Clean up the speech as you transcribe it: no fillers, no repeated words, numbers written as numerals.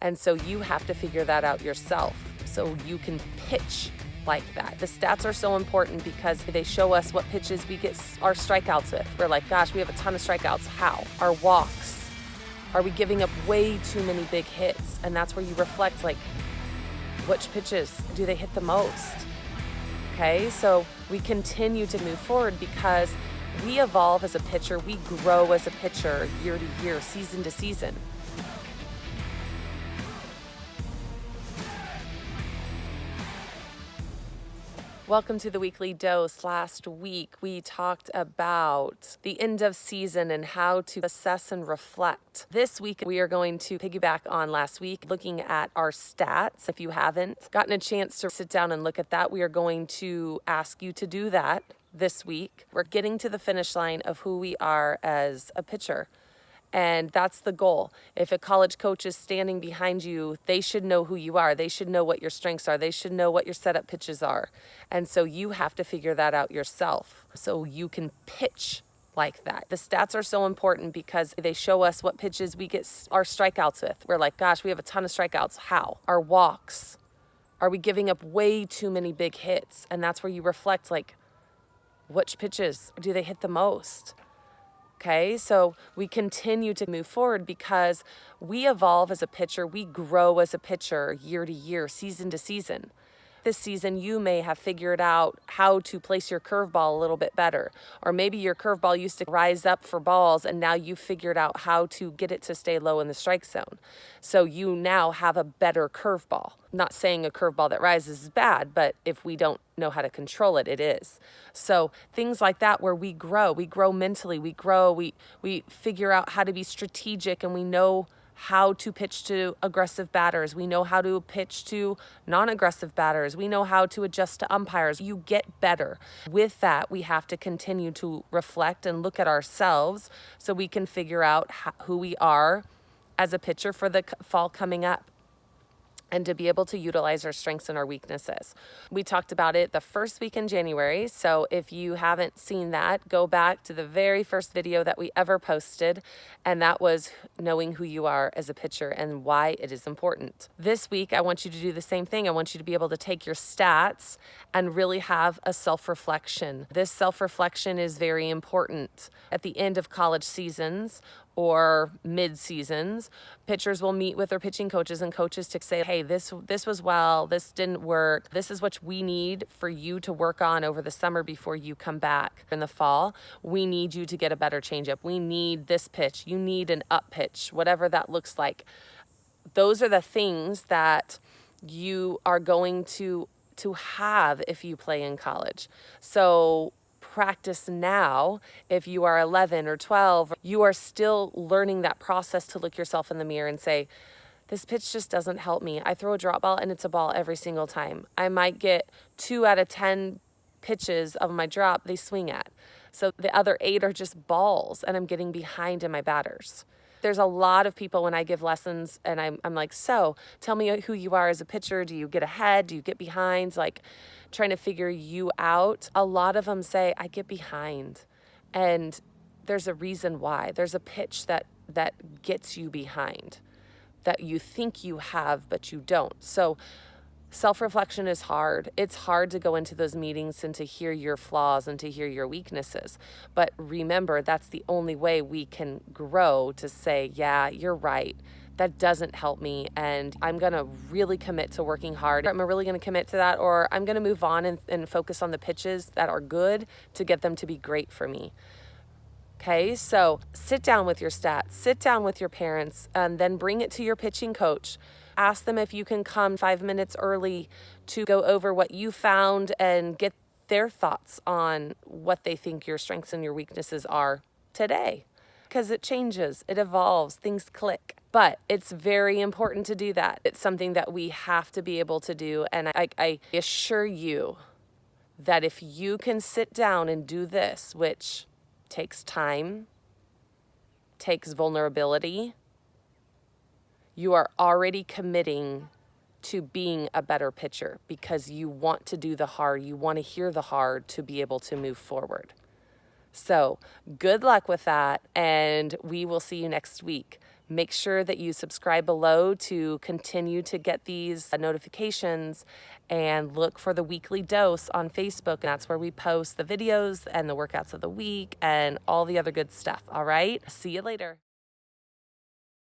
And so you have to figure that out yourself so you can pitch like that. The stats are so important because they show us what pitches we get our strikeouts with. We're like, gosh, we have a ton of strikeouts. How? Our walks. Are we giving up way too many big hits? And that's where you reflect, like, which pitches do they hit the most? Okay, so we continue to move forward because we evolve as a pitcher. We grow as a pitcher year to year, season to season. Welcome to the Weekly Dose. Last week, we talked about the end of season and how to assess and reflect. This week, we are going to piggyback on last week, looking at our stats. If you haven't gotten a chance to sit down and look at that, we are going to ask you to do that this week. We're getting to the finish line of who we are as a pitcher. And that's the goal. If a college coach is standing behind you, they should know who you are. They should know what your strengths are. They should know what your setup pitches are. And so you have to figure that out yourself so you can pitch like that. The stats are so important because they show us what pitches we get our strikeouts with. We're like, gosh, we have a ton of strikeouts. How? Our walks. Are we giving up way too many big hits? And that's where you reflect, like, which pitches do they hit the most? Okay, so we continue to move forward because we evolve as a pitcher. We grow as a pitcher year to year, season to season. This season, you may have figured out how to place your curveball a little bit better. Or maybe your curveball used to rise up for balls and now you've figured out how to get it to stay low in the strike zone. So you now have a better curveball. Not saying a curveball that rises is bad, but if we don't know how to control it, it is. So things like that where we grow mentally, we grow, we figure out how to be strategic, and we know how to pitch to aggressive batters. We know how to pitch to non-aggressive batters. We know how to adjust to umpires. You get better. With that, we have to continue to reflect and look at ourselves so we can figure out who we are as a pitcher for the fall coming up, and to be able to utilize our strengths and our weaknesses. We talked about it the first week in January, so if you haven't seen that, go back to the very first video that we ever posted, and that was knowing who you are as a pitcher and why it is important. This week, I want you to do the same thing. I want you to be able to take your stats and really have a self-reflection. This self-reflection is very important. At the end of college seasons, or mid-seasons, pitchers will meet with their pitching coaches and coaches to say, hey, this was well, this didn't work. This is what we need for you to work on over the summer before you come back in the fall. We need you to get a better changeup. We need this pitch. You need an up pitch, whatever that looks like. Those are the things that you are going to have if you play in college. So practice now. If you are 11 or 12, you are still learning that process to look yourself in the mirror and say, this pitch just doesn't help me. I throw a drop ball and it's a ball every single time. I might get 2 out of 10 pitches of my drop they swing at. So the other 8 are just balls, and I'm getting behind in my batters. There's a lot of people when I give lessons and I'm like, so tell me who you are as a pitcher. Do you get ahead? Do you get behind? Like, trying to figure you out. A lot of them say, I get behind. And there's a reason why. There's a pitch that gets you behind, that you think you have, but you don't. So self-reflection is hard. It's hard to go into those meetings and to hear your flaws and to hear your weaknesses. But remember, that's the only way we can grow, to say, yeah, you're right. That doesn't help me, and I'm going to really commit to working hard. I'm really going to commit to that, or I'm going to move on and focus on the pitches that are good to get them to be great for me. Okay, so sit down with your stats, sit down with your parents, and then bring it to your pitching coach. Ask them if you can come 5 minutes early to go over what you found and get their thoughts on what they think your strengths and your weaknesses are today. Because it changes, it evolves, things click. But it's very important to do that. It's something that we have to be able to do. And I assure you that if you can sit down and do this, which takes time, takes vulnerability, you are already committing to being a better pitcher because you want to do the hard, you want to hear the hard to be able to move forward. So good luck with that, and we will see you next week. Make sure that you subscribe below to continue to get these notifications, and look for the weekly dose on Facebook. And that's where we post the videos and the workouts of the week and all the other good stuff. All right. See you later.